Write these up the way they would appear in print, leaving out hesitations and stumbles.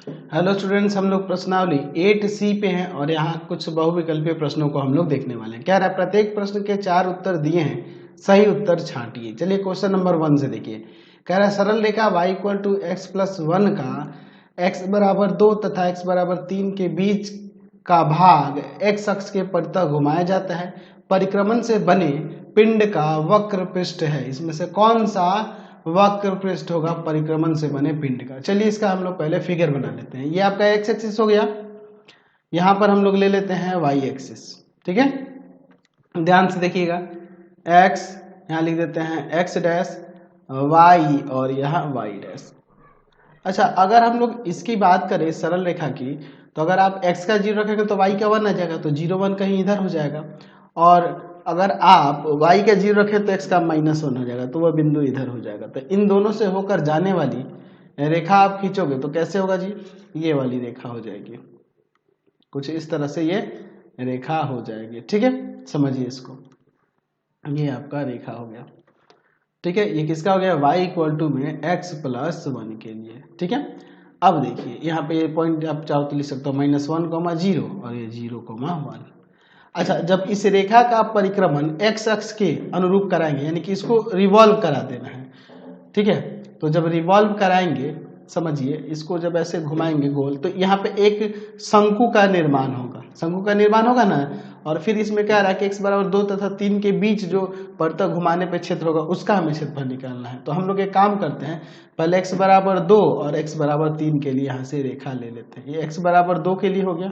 Hello students, हम लोग प्रश्नावली 8C पे हैं और यहाँ कुछ बहुविकल्पीय प्रश्नों को हम लोग देखने वाले हैं। क्या रहा है, प्रत्येक प्रश्न के 4 उत्तर दिए हैं, सही उत्तर छांटिए। चलिए क्वेश्चन नंबर 1 से देखिए। कह रहा है सरल रेखा y equal to x plus 1 का x बराबर 2 तथा x बराबर 3 के बीच का भाग x अक्ष के परितः घुमाया जाता है। परिक्रमण से बने पिंड का वक्र पृष्ठ है। इसमें से कौन सा वक्र पृष्ठ होगा परिक्रमण से बने पिंड का? चलिए इसका हम लोग पहले फिगर बना लेते हैं। ये आपका एक्स एक्सिस हो गया, यहां पर हम लोग ले लेते हैं वाई एक्सिस। ठीक है, ध्यान से देखिएगा। एक्स यहां लिख देते हैं एक्स डैश, वाई और यहाँ वाई डैश। अच्छा, अगर हम लोग इसकी बात करें सरल रेखा की, तो अगर आप x का 0 रखेंगे तो y का 1 आ जाएगा, तो 0 1 कहीं इधर हो जाएगा। और अगर आप y का 0 रखें तो x का -1 हो जाएगा, तो वह बिंदु इधर हो जाएगा। तो इन दोनों से होकर जाने वाली रेखा आप खींचोगे तो कैसे होगा जी? ये वाली रेखा हो जाएगी, कुछ इस तरह से ये रेखा हो जाएगी। ठीक है, समझिए इसको। ये आपका रेखा हो गया। ठीक है, ये किसका हो गया? y इक्वल टू में x प्लस 1 के लिए। ठीक है, अब देखिए यहाँ पे ये पॉइंट आप चाहो तो लिख सकते हो -1, 0 और ये 0, 1। अच्छा, जब इस रेखा का परिक्रमण x अक्ष के अनुरूप कराएंगे, यानी कि इसको रिवॉल्व करा देना है। ठीक है, तो जब रिवॉल्व कराएंगे, समझिए इसको जब ऐसे घुमाएंगे गोल, तो यहाँ पे एक शंकु का निर्माण होगा। शंकु का निर्माण होगा ना, और फिर इसमें क्या रहा कि x बराबर 2 तथा 3 के बीच जो परितः घुमाने पे क्षेत्र होगा उसका हमें क्षेत्रफल निकालना है। तो हम लोग एक काम करते हैं, पहले x बराबर 2 और x बराबर 3 के लिए यहाँ से रेखा ले लेते हैं। ये x बराबर 2 के लिए हो गया।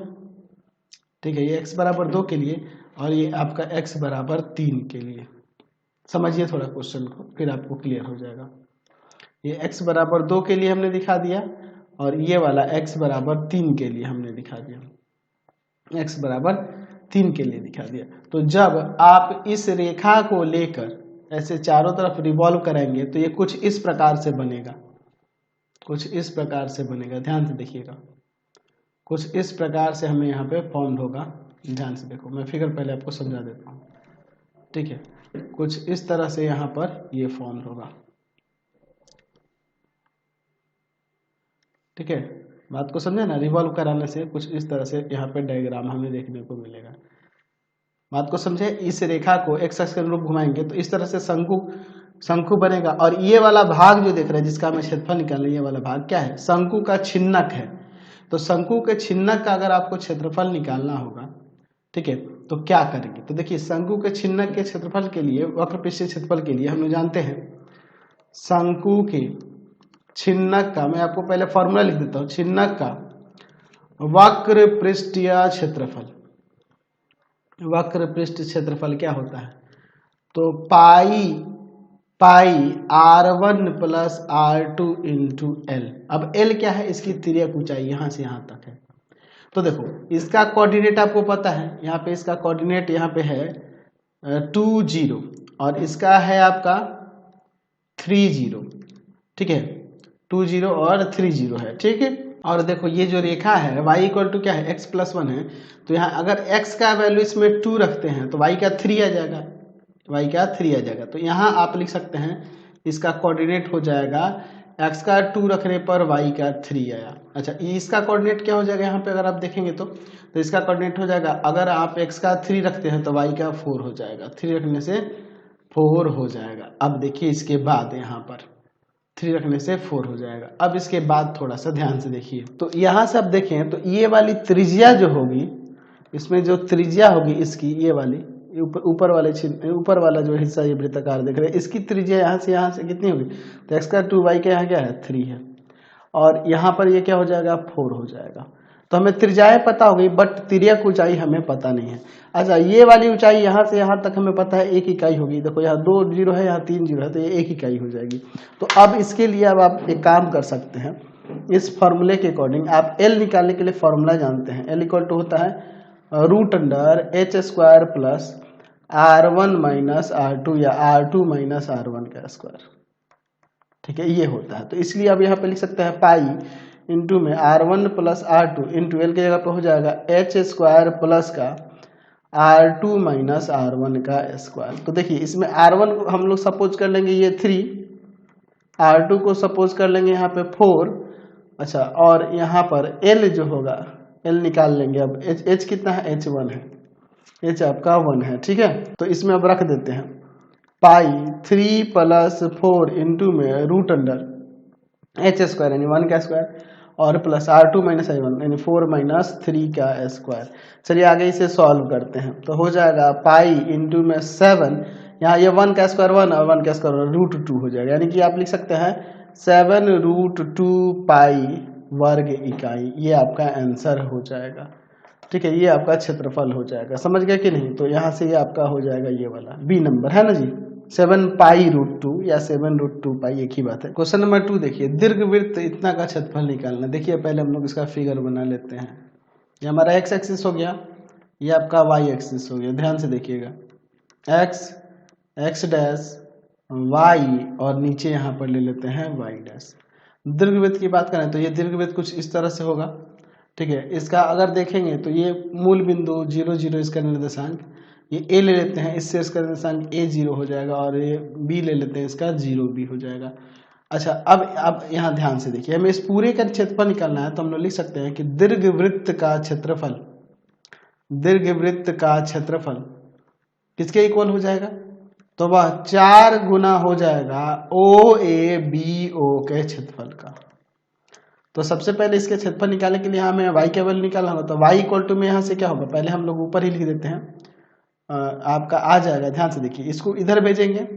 ठीक है, ये x बराबर 2 के लिए और ये आपका x बराबर 3 के लिए। समझिए थोड़ा क्वेश्चन को, फिर आपको क्लियर हो जाएगा। ये x बराबर 2 के लिए हमने दिखा दिया और ये वाला x बराबर 3 के लिए हमने दिखा दिया। x बराबर 3 के लिए दिखा दिया। तो जब आप इस रेखा को लेकर ऐसे चारों तरफ रिवॉल्व कराएंगे तो ये कुछ इस प्रकार से बनेगा, कुछ इस प्रकार से बनेगा। ध्यान से देखिएगा, कुछ इस प्रकार से हमें यहाँ पे फॉर्म होगा। ध्यान से देखो, मैं फिगर पहले आपको समझा देता हूँ। ठीक है, कुछ इस तरह से यहाँ पर ये फॉर्म होगा। ठीक है, बात को समझे ना? रिवॉल्व कराने से कुछ इस तरह से यहाँ पे डायग्राम हमें देखने को मिलेगा। बात को समझे? इस रेखा को x अक्ष के अनुरूप घुमाएंगे तो इस तरह से शंकु बनेगा। और ये वाला भाग जो देख रहे हैं, जिसका हमें क्षेत्रफल निकालना है, ये वाला भाग क्या है? शंकु का छिन्नक है। तो शंकु के छिन्नक का अगर आपको क्षेत्रफल निकालना होगा, ठीक है, तो क्या करेंगे? तो देखिए, शंकु के छिन्नक के क्षेत्रफल के लिए, वक्र पृष्ठीय क्षेत्रफल के लिए हम लोग जानते हैं शंकु के छिन्नक का, मैं आपको पहले फॉर्मूला लिख देता हूं, छिन्नक का वक्र पृष्ठीय क्षेत्रफल। वक्र पृष्ठ क्षेत्रफल क्या होता है? तो पाई r1 plus r2 into L. अब एल क्या है? इसकी तिर्यक ऊंचाई यहां से यहां तक है। तो देखो, इसका कोऑर्डिनेट आपको पता है, यहाँ पे इसका कोऑर्डिनेट यहाँ पे है 2 0 और इसका है आपका 3 0। ठीक है, 2 0 और 3 0 है। ठीक है, और देखो ये जो रेखा है y इक्वल टू क्या है? x प्लस 1 है। तो यहाँ अगर x का वैल्यू इसमें 2 रखते हैं तो y का 3 आ जाएगा, y का 3 आ जाएगा। तो यहाँ आप लिख सकते हैं इसका कोऑर्डिनेट हो जाएगा, x का 2 रखने पर y का 3 आया। अच्छा, इसका कोऑर्डिनेट क्या हो जाएगा? यहाँ पे अगर आप देखेंगे तो इसका कोऑर्डिनेट हो जाएगा, अगर आप x का 3 रखते हैं तो y का 4 हो जाएगा। 3 रखने से 4 हो जाएगा। अब देखिए इसके बाद यहाँ पर 3 रखने से 4 हो जाएगा। अब इसके बाद थोड़ा सा ध्यान से देखिए, तो यहाँ से आप देखें तो ये वाली त्रिज्या जो होगी, इसमें जो त्रिज्या होगी इसकी, ये वाली ऊपर वाला जो हिस्सा ये वृत्ताकार देख रहे हैं, इसकी त्रिज्या यहाँ से कितनी होगी? तो x का 2, y का यहाँ क्या है? 3 है, और यहाँ पर ये क्या हो जाएगा? 4 हो जाएगा। तो हमें त्रिज्याएं पता होगी, बट तिर्यक ऊंचाई हमें पता नहीं है। अच्छा, ये वाली ऊंचाई यहाँ से यहाँ तक हमें पता है 1 इकाई होगी। देखो यहाँ 2 0 है, यहाँ 3 0 है, तो ये 1 इकाई हो जाएगी। तो अब इसके लिए अब आप एक काम कर सकते हैं, इस फॉर्मूले के अकॉर्डिंग आप L निकालने के लिए फॉर्मूला जानते हैं। L इक्वल टू होता है √h² plus r1 minus r2 या r2 माइनस r1 का स्क्वायर। ठीक है, ये होता है। तो इसलिए अब यहाँ पे लिख सकते हैं पाई इंटू में r1 plus r2 into L की जगह पे हो जाएगा h² प्लस का r2 माइनस r1 का स्क्वायर। तो देखिए इसमें r1 को हम लोग सपोज कर लेंगे ये 3, r2 को सपोज कर लेंगे यहाँ पे 4 अच्छा, और यहाँ पर L जो होगा L निकाल लेंगे। अब H कितना है, H1 है, H आपका 1 है, ठीक है। तो इसमें अब रख देते हैं पाई 3 + 4 इंटू में रूट अंडर एच स्क्वायर यानी 1 का स्क्वायर और प्लस R2 - I1 यानी 4 - 3 का स्क्वायर। चलिए आगे इसे सॉल्व करते हैं। तो हो जाएगा पाई इंटू में 7, यहाँ ये 1 का स्क्वायर 1 और 1 का स्क्वायर √2 हो जाएगा, यानी कि आप लिख सकते हैं 7√2 पाई वर्ग इकाई। ये आपका आंसर हो जाएगा, ठीक है। ये आपका क्षेत्रफल हो जाएगा, समझ गए कि नहीं। तो यहाँ से ये आपका हो जाएगा ये वाला बी नंबर, है ना जी, 7 पाई√2 या 7√2 पाई, एक ही बात है। क्वेश्चन नंबर 2 देखिए, दीर्घवृत्त इतना का क्षेत्रफल निकालना। देखिए पहले हम लोग इसका फिगर बना लेते हैं। ये हमारा एक्स एक्सिस हो गया, ये आपका वाई एक्सिस हो गया। ध्यान से देखिएगा, एक्स डैश वाई और नीचे यहाँ पर ले लेते हैं वाई डैश। दीर्घवृत्त की बात करें तो ये दीर्घवृत्त कुछ इस तरह से होगा, ठीक है। इसका अगर देखेंगे तो ये मूल बिंदु 0 0 इसका निर्देशांक, ये ए ले लेते हैं, इससे इसका निर्देशांक ए 0 हो जाएगा और ये बी ले लेते हैं, इसका 0 बी हो जाएगा। अच्छा, अब यहाँ ध्यान से देखिए, हमें इस पूरे का क्षेत्रफल निकालना है। तो हम लोग लिख सकते हैं कि दीर्घवृत्त का क्षेत्रफल, दीर्घवृत्त का क्षेत्रफल किसके इक्वल हो जाएगा, तो वह 4 गुना हो जाएगा ओ ए बी ओ के क्षेत्रफल का। तो सबसे पहले इसके क्षेत्रफल निकालने के लिए हमें y का वैल्यू निकालना होगा। तो y इक्वल टू में यहाँ से क्या होगा, पहले हम लोग ऊपर ही लिख देते हैं, आपका आ जाएगा। ध्यान से देखिए, इसको इधर भेजेंगे,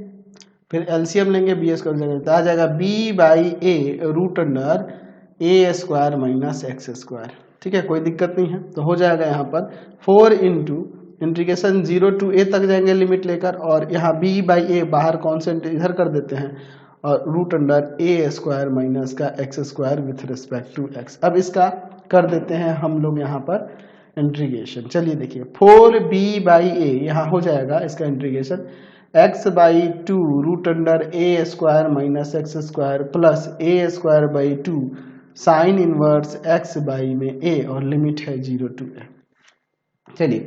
फिर एलसीएम लेंगे, बी स्क्वायर जगह तो आ जाएगा b/a√a² - x², ठीक है, कोई दिक्कत नहीं है। तो हो जाएगा यहाँ पर 4 इंटू इंटीग्रेशन 0 to a तक जाएंगे लिमिट लेकर, और यहाँ b/a बाहर कॉन्स्टेंट इधर कर देते हैं और √a² - का x² with respect to x। अब इसका कर देते हैं हम लोग यहाँ पर इंटीग्रेशन। चलिए देखिए, 4b/a यहाँ हो जाएगा इसका integration x/2 √a² - x² plus a²/2 sine inverse x/में a और लिमिट है 0 to a। चलिए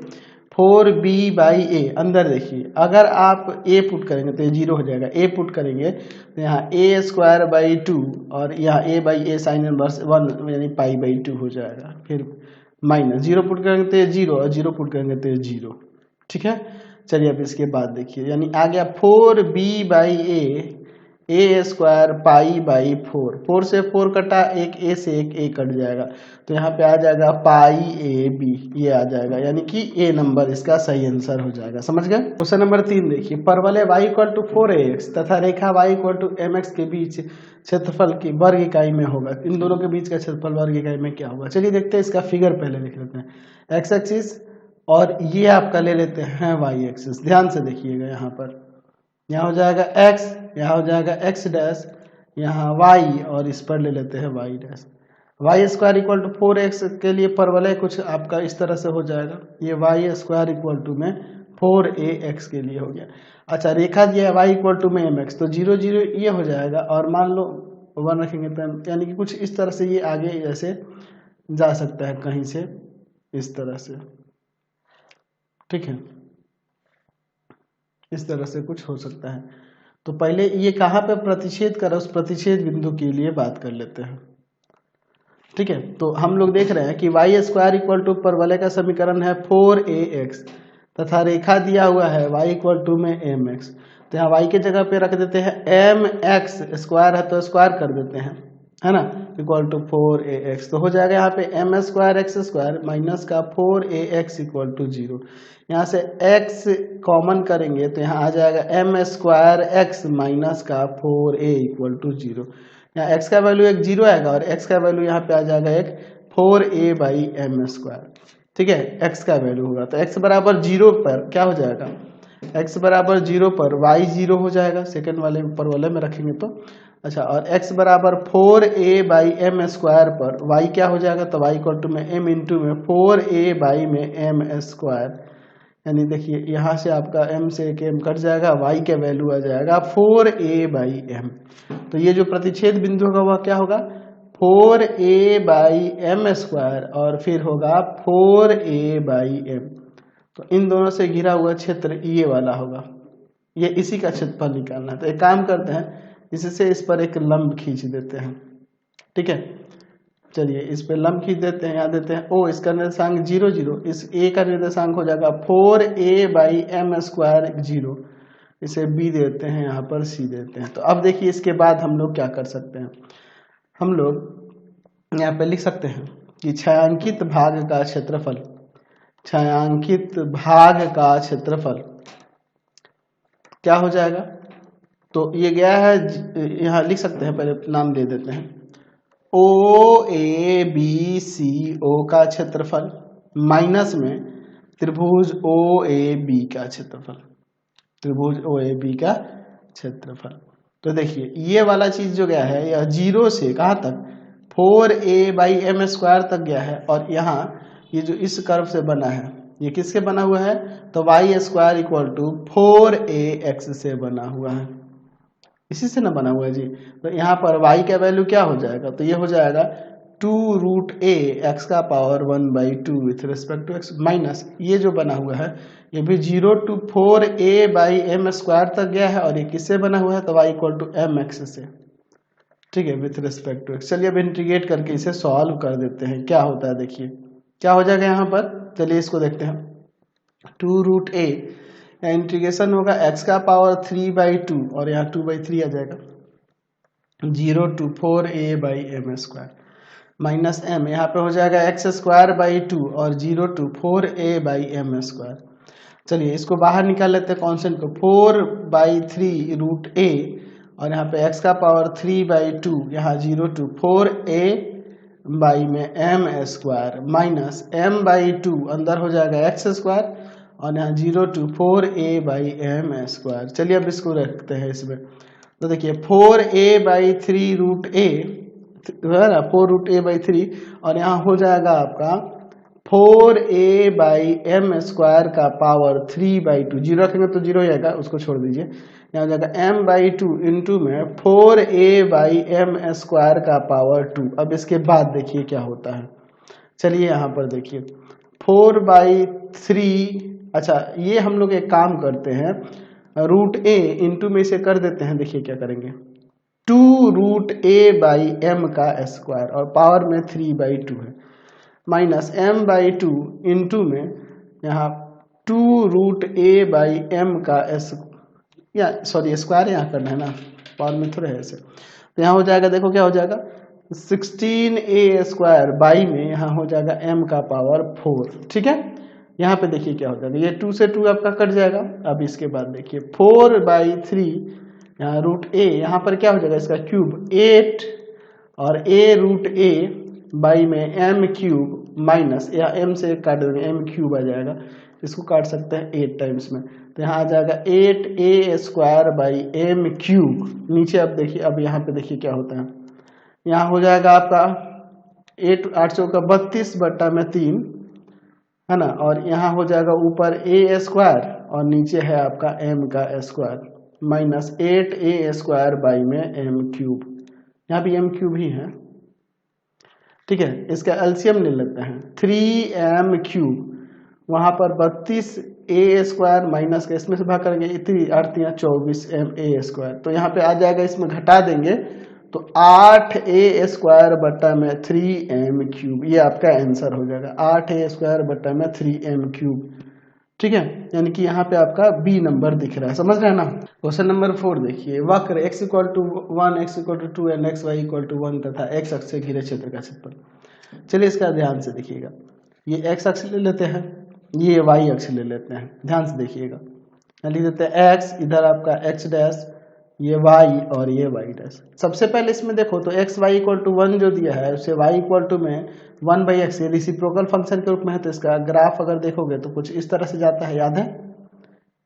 4b/a अंदर देखिए, अगर आप a पुट करेंगे तो ये 0 हो जाएगा, a पुट करेंगे तो यहाँ a²/2 और यहाँ a/a साइन इनवर्स 1 यानी π/2 हो जाएगा, फिर माइनस 0 पुट करेंगे तो ये 0 और 0 पुट करेंगे तो ये 0, ठीक है। चलिए अब इसके बाद देखिए, यानी आ गया 4b/a a² π/4, 4 से 4 कटा, एक a से एक a कट जाएगा, तो यहाँ पे आ जाएगा π/ab, ये आ जाएगा, यानी कि a नंबर इसका सही आंसर हो जाएगा। समझ गए। क्वेश्चन नंबर 3 देखिए, परवलय y = 4ax तथा रेखा y = mx के बीच क्षेत्रफल की वर्ग इकाई में होगा। इन दोनों के बीच का क्षेत्रफल वर्ग इकाई में क्या होगा। चलिए देखते हैं, इसका फिगर पहले देख लेते हैं। एक्स एक्सिस और ये आपका ले लेते हैं वाई एक्सिस। ध्यान से देखिएगा, यहाँ पर यहाँ हो जाएगा x, यहाँ हो जाएगा x डैश, यहाँ y और इस पर ले लेते हैं y डैश। y² = 4x के लिए परवलय कुछ आपका इस तरह से हो जाएगा, ये y² = में 4ax के लिए हो गया। अच्छा, रेखा दिया है y = में mx, तो 0 0 ये हो जाएगा, और मान लो 1 रखेंगे तो यानी कि कुछ इस तरह से ये आगे ऐसे जा सकता है कहीं से इस तरह से, ठीक है, इस तरह से कुछ हो सकता है। तो पहले ये कहाँ पे प्रतिच्छेद कर, उस प्रतिच्छेद बिंदु के लिए बात कर लेते हैं, ठीक है। तो हम लोग देख रहे हैं कि y² = परवलय का समीकरण है 4ax तथा रेखा दिया हुआ है y = में mx। तो यहाँ y के जगह पे रख देते हैं mx² है तो स्क्वायर कर देते हैं, है ना, = 4ax। तो हो जाएगा यहाँ पे m²x² माइनस का 4ax = 0। यहाँ से x कॉमन करेंगे तो यहाँ आ जाएगा m²x माइनस का 4a = 0। यहाँ x का वैल्यू एक 0 आएगा और x का वैल्यू यहाँ पे आ जाएगा एक 4a/m², ठीक है, x का वैल्यू होगा। तो x = 0 पर क्या हो जाएगा, x = 0 पर y 0 हो जाएगा, सेकंड वाले परवलय में रखेंगे तो। अच्छा, और x = 4a/m² पर y क्या हो जाएगा, तो y = में m इंटू में 4a/m², यानी देखिए यहाँ से आपका m से एक m कट जाएगा, y का वैल्यू आ जाएगा 4a/m। तो ये जो प्रतिच्छेद बिंदु होगा वह क्या होगा, 4a/m² और फिर होगा 4a/m। तो इन दोनों से घिरा हुआ क्षेत्र ये वाला होगा, ये इसी का क्षेत्रफल निकालना है। तो एक काम करते हैं, इससे इस पर एक लंब खींच देते हैं, ठीक है। चलिए इस पे लंब खींच देते हैं, यहाँ देते हैं ओ, इसका निर्देशांक 0 0, इस ए का निर्देशांक हो जाएगा 4a/m² 0, इसे b देते हैं, यहाँ पर c देते हैं। तो अब देखिए इसके बाद हम लोग क्या कर सकते हैं, हम लोग यहाँ पे लिख सकते हैं कि छायांकित भाग का क्षेत्रफल, छायांकित भाग का क्षेत्रफल क्या हो जाएगा। तो ये गया है, यहाँ लिख सकते हैं, पहले नाम दे देते हैं, OABCO का क्षेत्रफल माइनस में त्रिभुज OAB का क्षेत्रफल, त्रिभुज OAB का क्षेत्रफल। तो देखिए ये वाला चीज जो गया है यह 0 से कहाँ तक, 4a/m² तक गया है, और यहाँ ये जो इस कर्व से बना है ये किससे बना हुआ है, तो y² = 4ax से बना हुआ है, इसी से ना बना हुआ है जी। तो यहाँ पर y का वैल्यू क्या हो जाएगा, तो ये हो जाएगा 2√a x⁻² with respect to x, minus ये जो बना हुआ है ये भी 0 to 4a/m² तक गया है, और ये किससे बना हुआ है, तो y = mx से, ठीक है, विथ रिस्पेक्ट टू x। चलिए अब इंटीग्रेट करके इसे सॉल्व कर देते हैं, क्या होता है देखिए क्या हो जाएगा यहाँ पर। चलिए इसको देखते हैं, 2√a इंटीग्रेशन होगा x⁻3/2 और यहाँ 2/3 आ जाएगा, 0 to 4a/m² माइनस m, यहाँ पे हो जाएगा x² 2 और 0 to 4a/m²। चलिए इसको बाहर निकाल लेते हैं कॉन्स्टेंट को, 4/3√a और यहाँ पे x⁻3/2, यहाँ 0 to 4a/m² माइनस m/2 अंदर हो जाएगा x² और यहाँ 0 to 4a/m²। चलिए अब इसको रखते हैं इसमें, तो देखिए 4a/3√a है ना, 4√a/3 और यहाँ हो जाएगा आपका 4a/m² का पावर 3/2, 0 रखेंगे तो 0 आएगा, उसको छोड़ दीजिए, यहाँ हो जाएगा m/2 इंटू में 4a/m² का पावर 2। अब इसके बाद देखिए क्या होता है, चलिए यहाँ पर देखिए 4/3, अच्छा ये हम लोग एक काम करते हैं, √a इंटू में इसे कर देते हैं, देखिए क्या करेंगे, 2√a/m² और पावर में 3/2 है, माइनस m/2 इंटू में यहाँ 2√a/m² या सॉरी स्क्वायर यहाँ करना है ना, पावर में थोड़ा है ऐसे, तो यहाँ हो जाएगा, देखो क्या हो जाएगा 16a² बाई में यहाँ हो जाएगा m का पावर 4, ठीक है। यहाँ पे देखिए क्या हो जाएगा, ये 2 से 2 आपका कट जाएगा। अब इसके बाद देखिए 4/3 यहाँ √a, यहाँ पर क्या हो जाएगा इसका क्यूब 8 और a√a बाई में m³ माइनस, या m से काट देंगे m³ आ जाएगा, इसको काट सकते हैं 8 टाइम्स में, तो यहाँ आ जाएगा 8a²/m³। नीचे अब देखिए, अब यहाँ पे देखिए क्या होता है, यहाँ हो जाएगा आपका 8 8 चौका 32/3 है ना, और यहाँ हो जाएगा ऊपर a² और नीचे है आपका m² माइनस 8a² बाई में m³, यहाँ भी m³ ही है, ठीक है। इसका एलसीएम ले लेते हैं, 3m³ वहाँ पर 32a² माइनस का इसमें से भाग करेंगे, 3×8=24ma², तो यहाँ पे आ जाएगा, इसमें घटा देंगे तो 8a²/3m³, ये आपका आंसर हो जाएगा 8a²/3m³, ठीक है। यानी कि यहाँ पे आपका बी नंबर दिख रहा है, समझ रहे हैं ना। क्वेश्चन नंबर 4 देखिए, वक्र x = 1 x = 2 एंड xy = 1 तथा x अक्ष से घिरे क्षेत्र का क्षेत्रफल। चलिए इसका ध्यान से देखिएगा, ये x अक्ष ले लेते हैं, ये y अक्ष ले लेते हैं, ध्यान से देखिएगा, लिख देते हैं x, इधर आपका x', ये y और ये y'। सबसे पहले इसमें देखो तो xy = 1 जो दिया है उसे y = में 1/x रेसिप्रोकल फंक्शन के रूप में है, तो इसका ग्राफ अगर देखोगे तो कुछ इस तरह से जाता है, याद है,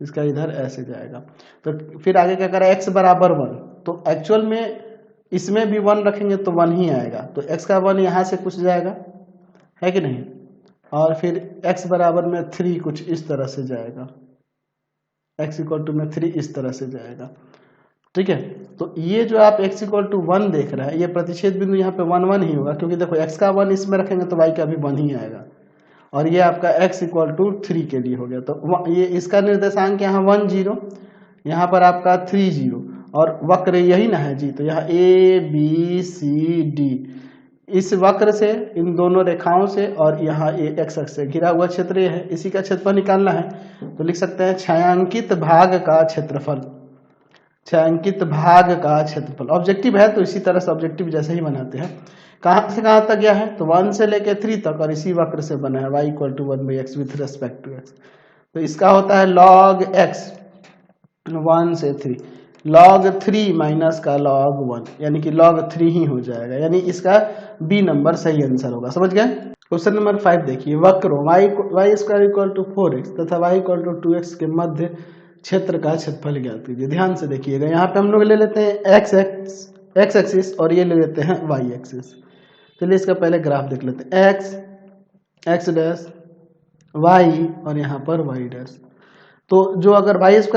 इसका इधर ऐसे जाएगा। तो फिर आगे क्या करें, x = 1, तो एक्चुअल में इसमें भी 1 रखेंगे तो 1 ही आएगा, तो x का 1 यहाँ से कुछ जाएगा, है कि नहीं, और फिर x = में 3 कुछ इस तरह से जाएगा, x = में 3 इस तरह से जाएगा, ठीक है। तो ये जो आप x = 1 देख रहे हैं, ये प्रतिच्छेद बिंदु यहाँ पे 1 1 ही होगा, क्योंकि देखो x का 1 इसमें रखेंगे तो y का भी 1 ही आएगा, और ये आपका x = 3 के लिए हो गया, तो ये इसका निर्देशांक यहाँ 1 0, यहाँ पर आपका 3 0, और वक्र यही ना है जी, तो यहाँ a b c d इस वक्र से, इन दोनों रेखाओं से और यहाँ ये एक्स अक्ष से घिरा हुआ क्षेत्र ये है, इसी का क्षेत्रफल निकालना है। तो लिख सकते हैं छायांकित भाग का क्षेत्रफल, छायांकित भाग का क्षेत्रफल। ऑब्जेक्टिव है तो इसी तरह से ऑब्जेक्टिव जैसे ही बनाते हैं। कहाँ से कहाँ तक गया है, तो 1 से लेके 3 तक, और इसी वक्र से बना है y = 1/x with respect to x। तो इसका होता है log x 1 से 3, log 3 माइनस का log 1, यानी कि log 3 ही हो जाएगा, यानी इसका बी नंबर सही आंसर होगा। समझ गए। क्वेश्चन नंबर 5 देखिए, वक्रों y² = 4x तथा y = 2x के मध्य क्षेत्र का क्षेत्रफल ज्ञात कीजिए। ध्यान से देखिएगा, यहाँ पे हम लोग ले लेते हैं x एक्सिस और ये ले लेते हैं y एक्सिस। चलिए इसका पहले ग्राफ देख लेते हैं, x डैश y और यहाँ पर y डैश। तो जो अगर y² =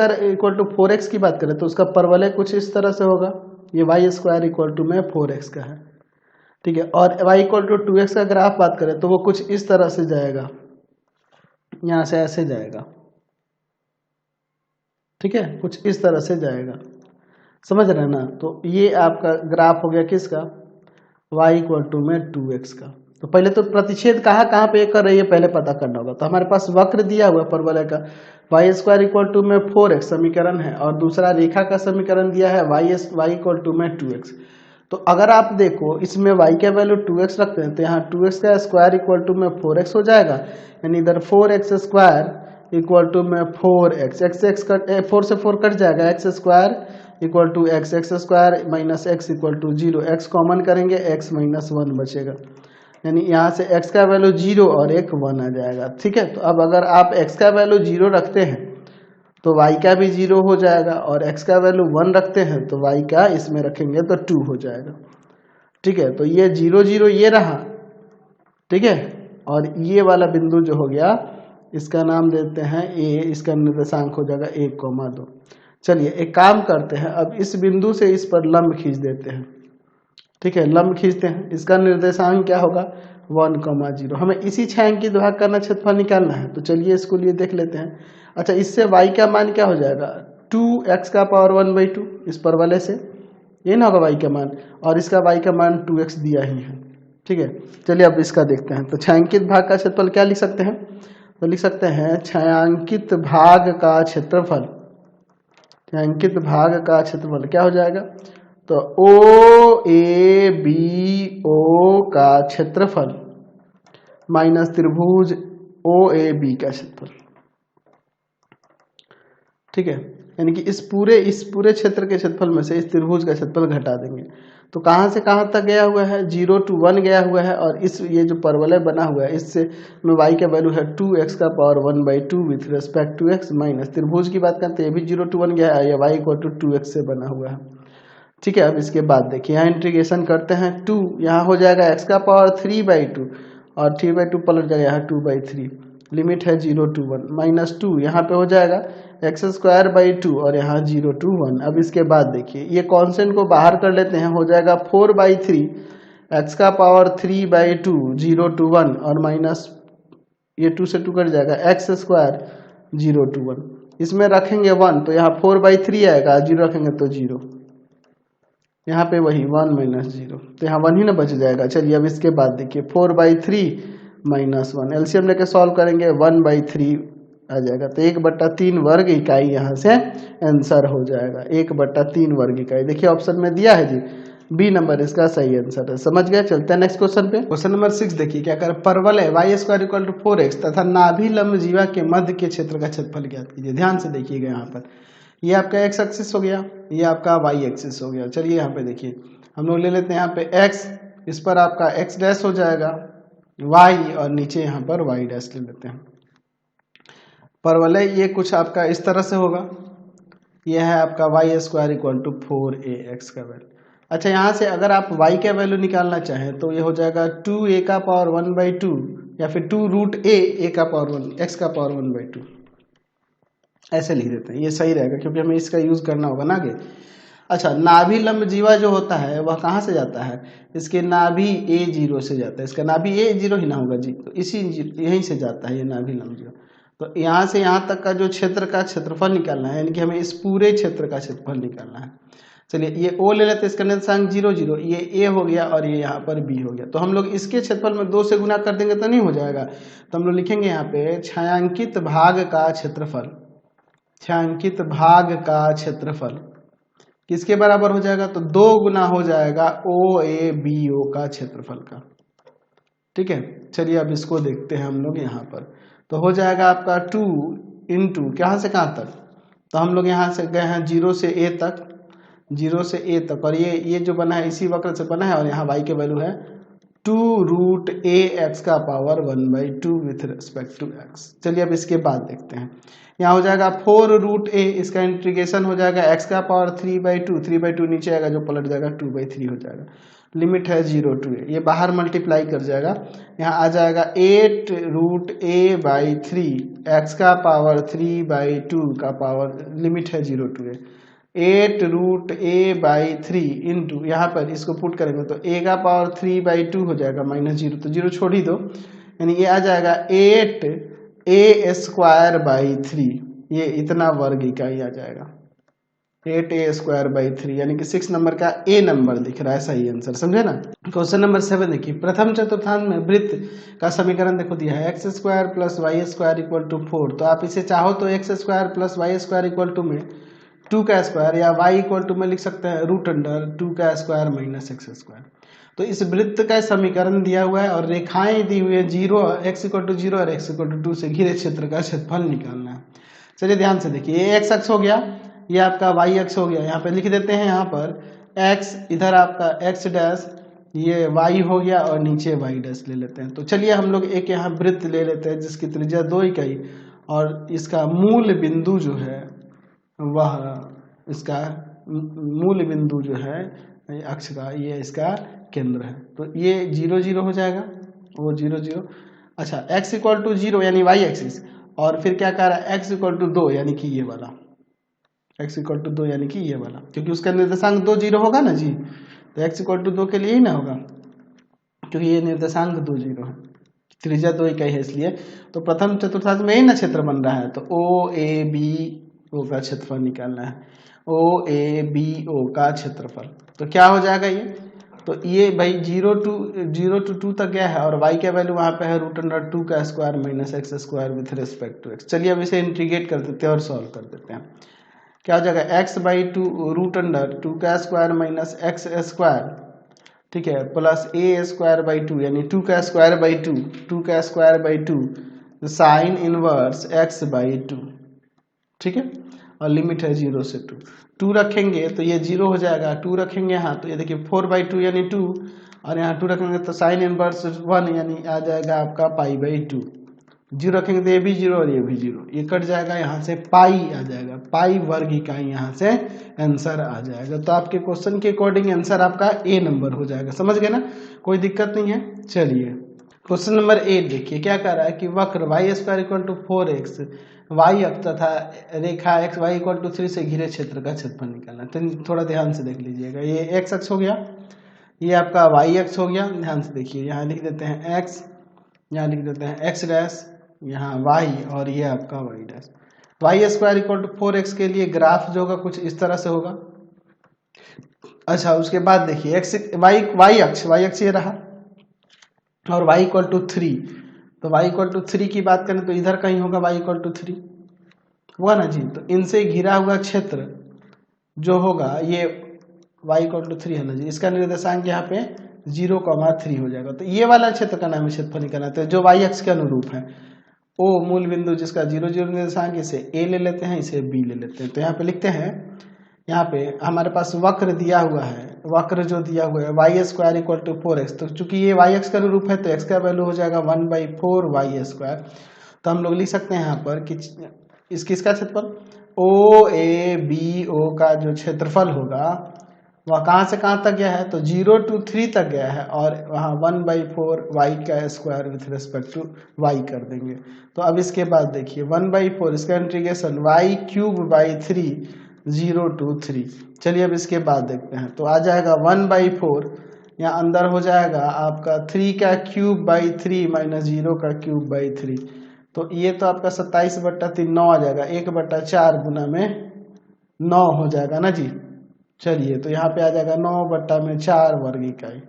4x की बात करें तो उसका परवलय कुछ इस तरह से होगा, ये y² = 4x का है, ठीक है। और y = 2x का ग्राफ बात करें तो वो कुछ इस तरह से जाएगा, यहाँ से ऐसे जाएगा, ठीक है, कुछ इस तरह से जाएगा, समझ रहे हैं ना। तो ये आपका ग्राफ हो गया किसका, y = 2x का। तो पहले तो प्रतिच्छेद कहाँ पे कर रही है पहले पता करना होगा। तो हमारे पास वक्र दिया हुआ है परवलय का, y² = 4x समीकरण है, और दूसरा रेखा का समीकरण दिया है y = 2x। तो अगर आप देखो इसमें y का वैल्यू 2x रखते हैं तो यहाँ 2x का स्क्वायर = 4x हो जाएगा, यानी इधर 4x² = 4x, x 4 से 4 कट जाएगा, x² = x² minus x = 0, x common करेंगे x - 1 बचेगा, यानी यहाँ से x का वैल्यू 0 और एक 1 आ जाएगा, ठीक है। तो अब अगर आप x का वैल्यू 0 रखते हैं तो y का भी 0 हो जाएगा, और x का वैल्यू 1 रखते हैं तो y का इसमें रखेंगे तो 2 हो जाएगा, ठीक है। तो ये 0 0 ये रहा, ठीक है, और ये वाला बिंदु जो हो गया इसका नाम देते हैं a, इसका निर्देशांक हो जाएगा 1,2। चलिए एक काम करते हैं, अब इस बिंदु से इस पर लंब खींच देते हैं, ठीक है, लंब खींचते हैं, इसका निर्देशांक क्या होगा 1,0। हमें इसी छायांकित भाग का क्षेत्रफल निकालना है, तो चलिए इसको लिए देख लेते हैं। अच्छा, इससे y का मान क्या हो जाएगा 2x⁴1/2, इस परवलय से ये ना होगा y का मान, और इसका y का मान 2x दिया ही है, ठीक है। चलिए अब इसका देखते हैं। तो छायांकित भाग का क्षेत्रफल क्या लिख सकते हैं, तो लिख सकते हैं छायांकित भाग का क्षेत्रफल, छायांकित भाग का क्षेत्रफल क्या हो जाएगा, तो OABO का क्षेत्रफल माइनस त्रिभुज OAB का क्षेत्रफल, ठीक है, यानी कि इस पूरे क्षेत्र के क्षेत्रफल में से इस त्रिभुज का क्षेत्रफल घटा देंगे। तो कहाँ से कहाँ तक गया हुआ है, 0 to 1 गया हुआ है, और इस ये जो परवलय बना हुआ है इससे में y का वैल्यू है 2x⁴1/2 with respect to x, minus त्रिभुज की बात करते हैं, ये भी 0 to 1 गया है, या y = 2x से बना हुआ है, ठीक है। अब इसके बाद देखिए यहाँ इंटीग्रेशन करते हैं, 2 यहाँ हो जाएगा x⁴3/2 और 3/2 पलट जाएगा यहाँ 2/3, लिमिट है 0 to 1, माइनस 2 यहाँ पे हो जाएगा x² 2 और यहाँ 0 to 1। अब इसके बाद देखिए ये कांस्टेंट को बाहर कर लेते हैं, हो जाएगा 4/3 x⁴3/2 0 to 1 और माइनस ये 2 से 2 कट जाएगा x² 0 to 1, इसमें रखेंगे 1 तो यहाँ 4/3 आएगा, 0 रखेंगे तो 0, यहाँ पे वही 1 - 0, तो यहाँ 1 ही ना बच जाएगा। चलिए अब इसके बाद देखिए 4/3 - 1, एलसीएम लेके सॉल्व करेंगे 1/3 आ जाएगा, तो 1/3 वर्ग इकाई यहाँ से आंसर हो जाएगा, 1/3 वर्ग इकाई। देखिए ऑप्शन में दिया है जी, बी नंबर इसका सही आंसर है। समझ गए। चलते हैं नेक्स्ट क्वेश्चन पे। क्वेश्चन नंबर 6 देखिए क्या कर, परवलय y² = 4x तथा नाभि लंब जीवा के मध्य के क्षेत्र का क्षेत्रफल ज्ञात कीजिए। ध्यान से देखिएगा, यहाँ पर ये आपका x एक्सिस हो गया, ये आपका y एक्सिस हो गया। चलिए यहाँ पे देखिए हम लोग ले लेते हैं यहाँ पे x, इस पर आपका x डैश हो जाएगा, y और नीचे यहाँ पर y डैश ले लेते हैं। परवलय ये कुछ आपका इस तरह से होगा, ये है आपका y² = 4ax का वैल्यू। अच्छा, यहाँ से अगर आप y का वैल्यू निकालना चाहें तो ये हो जाएगा 2a⁴1/2 या फिर 2√a⁴1 x⁴1/2, ऐसे लिख देते हैं, ये सही रहेगा क्योंकि हमें इसका यूज करना होगा ना आगे। अच्छा, नाभि लंब जीवा जो होता है वह कहाँ से जाता है, इसके नाभि A0 से जाता है, इसका नाभि A0 ही ना होगा जी, तो इसी यहीं से जाता है ये नाभि लंब जीवा। तो यहाँ से यहाँ तक का जो क्षेत्र का क्षेत्रफल निकालना है, यानी कि हमें इस पूरे क्षेत्र का क्षेत्रफल निकालना है। चलिए ये ओ ले लेते हैं, इसका निर्देशांक 0 0, ये ए हो गया और ये यहाँ पर बी हो गया। तो हम लोग इसके क्षेत्रफल में 2 से गुना कर देंगे तो नहीं हो जाएगा, तो हम लोग लिखेंगे यहाँ पे छायांकित भाग का क्षेत्रफल, छायांकित भाग का क्षेत्रफल किसके बराबर हो जाएगा, तो 2 गुना हो जाएगा ओ ए बी ओ का क्षेत्रफल का। ठीक है, चलिए अब इसको देखते हैं हम लोग यहाँ पर। तो हो जाएगा आपका 2 इंटू कहाँ से कहाँ तक, तो हम लोग यहाँ से गए हैं 0 से a तक, 0 से a तक, और ये जो बना है इसी वक्र से बना है, और यहाँ y के वैल्यू है 2√ax का power 1/2 with respect to x। चलिए अब इसके बाद देखते हैं, यहाँ हो जाएगा 4√a, इसका इंटीग्रेशन हो जाएगा x का पावर 3/2, 3/2 नीचे आएगा जो पलट जाएगा 2/3 हो जाएगा। लिमिट है 0 to a, ये बाहर मल्टीप्लाई कर जाएगा, यहाँ आ जाएगा 8√a/3 x का पावर 3/2 का पावर, लिमिट है 0 to a, 8√a/3 इंटू यहाँ पर इसको पुट करेंगे तो a का पावर 3/2 हो जाएगा -0, तो 0 छोड़ ही दो, यानी ये आ जाएगा 8a²/3, ये इतना वर्ग इकाई आ जाएगा 8a²/3, यानी कि 6 नंबर का ए नंबर दिख रहा है सही आंसर, समझे ना। क्वेश्चन नंबर 7 देखिए, प्रथम चतुर्थांश में वृत्त का समीकरण देखो दिया है x² + y² = 4, तो आप इसे चाहो तो x² + y² इक्वल में 2 का स्क्वायर या y इक्वल टू में लिख सकते हैं √2 का स्क्वायर - x²। तो इस वृत्त का समीकरण दिया हुआ है और रेखाएं दी हुई है 0, x = 0 और x = 2 से घिरे क्षेत्र का क्षेत्रफल निकालना है। चलिए ध्यान से देखिए, ये x अक्ष हो गया, ये आपका y अक्ष हो गया, यहाँ पे लिख देते हैं, यहाँ पर x, इधर आपका x डैश, ये y हो गया और नीचे y डैश ले लेते हैं। तो चलिए हम लोग एक यहाँ वृत्त ले लेते हैं जिसकी त्रिज्या 2 इकाई और इसका मूल बिंदु जो है वह, इसका मूल बिंदु जो है अक्ष का, ये इसका केंद्र है। तो ये 0 0 हो जाएगा, वो 0 0। अच्छा, x = 0 यानी y एक्सिस, और फिर क्या कह रहा है x = 2 यानी कि ये वाला, x = 2 यानी कि ये वाला, क्योंकि उसका निर्देशांक 2 0 होगा ना जी, तो x = 2 के लिए ही ना होगा, क्योंकि ये निर्देशांक 2 0 है, त्रिज्या 2 इकाई है इसलिए। तो प्रथम चतुर्थांश में ही ना क्षेत्र बन रहा है, तो OABO का क्षेत्रफल निकालना है, OABO का क्षेत्रफल। तो क्या हो जाएगा ये, तो ये भाई 0 to 2 तक गया है और y का वैल्यू वहाँ पे है √2 का square - x² with respect to x। चलिए अब इसे इंटीग्रेट कर देते हैं और सॉल्व कर देते हैं। क्या हो जाएगा x/2 √2 का स्क्वायर - x², ठीक है, प्लस a²/2 यानी 2 का स्क्वायर/2 साइन इनवर्स x/2, ठीक है, और लिमिट है 0 से 2 रखेंगे तो ये 0 हो जाएगा, 2 रखेंगे यहाँ तो ये देखिए 4/2 यानी 2, और यहाँ 2 रखेंगे तो साइन इनवर्स 1 यानी आ जाएगा आपका π/2, 0 रखेंगे तो ये भी 0 और ये भी 0, ये कट जाएगा, यहाँ से पाई आ जाएगा, पाई वर्ग इकाई यहाँ से आंसर आ जाएगा। तो आपके क्वेश्चन के अकॉर्डिंग आंसर आपका ए नंबर हो जाएगा, समझ गए ना, कोई दिक्कत नहीं है। चलिए क्वेश्चन नंबर 8 देखिए, क्या कह रहा है कि वक्र y² = 4x, y अक्ष तथा रेखा xy = 3 से घिरे क्षेत्र का क्षेत्रफल निकालना। तो थोड़ा ध्यान से देख लीजिएगा, ये x अक्ष हो गया, ये आपका y अक्ष हो गया, ध्यान से देखिए, यहाँ लिख देते हैं x, यहाँ लिख देते हैं x डैश, यहाँ y और ये आपका y डैश। y² = 4x के लिए ग्राफ जो होगा कुछ इस तरह से होगा। अच्छा, उसके बाद देखिए y अक्ष ये रहा और y = 3, तो y = 3 की बात करें तो इधर कहीं होगा y = 3 हुआ ना जी। तो इनसे घिरा हुआ क्षेत्र जो होगा ये y = 3 है ना जी, इसका निर्देशांक यहाँ पे 0,3 हो जाएगा। तो ये वाला क्षेत्र का नाम है क्षेत्रफल निकालना, तो जो y अक्ष के अनुरूप है, ओ मूल बिंदु जिसका 0 0 निर्देशांक, इसे a ले लेते हैं, इसे b ले लेते हैं। तो यहाँ पे लिखते हैं, यहाँ पे हमारे पास वक्र दिया हुआ है, वक्र जो दिया हुआ है y² = 4x, तो चूंकि ये y अक्ष का अनुरूप है तो x का वैल्यू हो जाएगा 1/4y²। तो हम लोग लिख सकते हैं यहाँ पर कि इसका क्षेत्रफल OABO का जो क्षेत्रफल होगा वह कहाँ से कहाँ तक गया है, तो 0 to 3 तक गया है, और वहाँ 1/4y² with respect to y कर देंगे। तो अब इसके बाद देखिए 1/4, इसका इंटीग्रेशन y³ 0 to 3। चलिए अब इसके बाद देखते हैं, तो आ जाएगा 1/4, यहाँ अंदर हो जाएगा आपका 3³ 0 का क्यूब बाई 3, तो ये तो आपका 27/3 9 आ जाएगा, 1/4 गुना में 9 हो जाएगा ना जी, चलिए तो यहाँ पे आ जाएगा 9/4 वर्ग इकाई।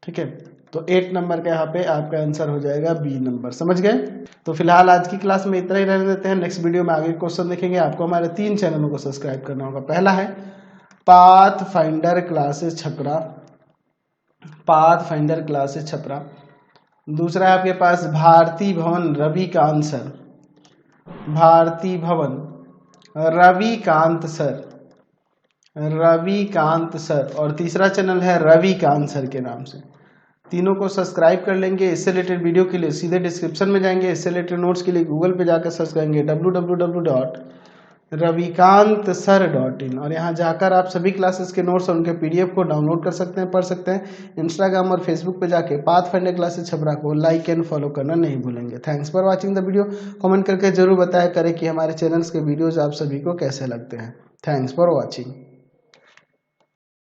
ठीक है, तो 8 नंबर का यहाँ पे आपका आंसर हो जाएगा बी नंबर। समझ गए? तो फिलहाल आज की क्लास में इतना ही रहने देते हैं। नेक्स्ट वीडियो में आगे क्वेश्चन देखेंगे। आपको हमारे 3 चैनलों को सब्सक्राइब करना होगा। पहला है path finder classes Chhapra, path finder classes Chhapra. दूसरा है आपके पास भारती भवन रविकांत सर, भारती भवन रविकांत सर, रविकांत सर। और तीसरा चैनल है रविकांत सर के नाम से। तीनों को सब्सक्राइब कर लेंगे। इससे रिलेटेड वीडियो के लिए सीधे डिस्क्रिप्शन में जाएंगे। इससे रिलेटेड नोट्स के लिए गूगल पे जाकर सर्च करेंगे www.ravikantsir.in और यहाँ जाकर आप सभी क्लासेस के नोट्स और उनके पीडीएफ को डाउनलोड कर सकते हैं, पढ़ सकते हैं। इंस्टाग्राम और फेसबुक पे जाके पाथ फाइंडर क्लासेस छपरा को लाइक एंड फॉलो करना नहीं भूलेंगे। Thanks for watching the video. Comment करके जरूर बताया करें कि हमारे चैनल्स के वीडियोज आप सभी को कैसे लगते हैं। Thanks for watching.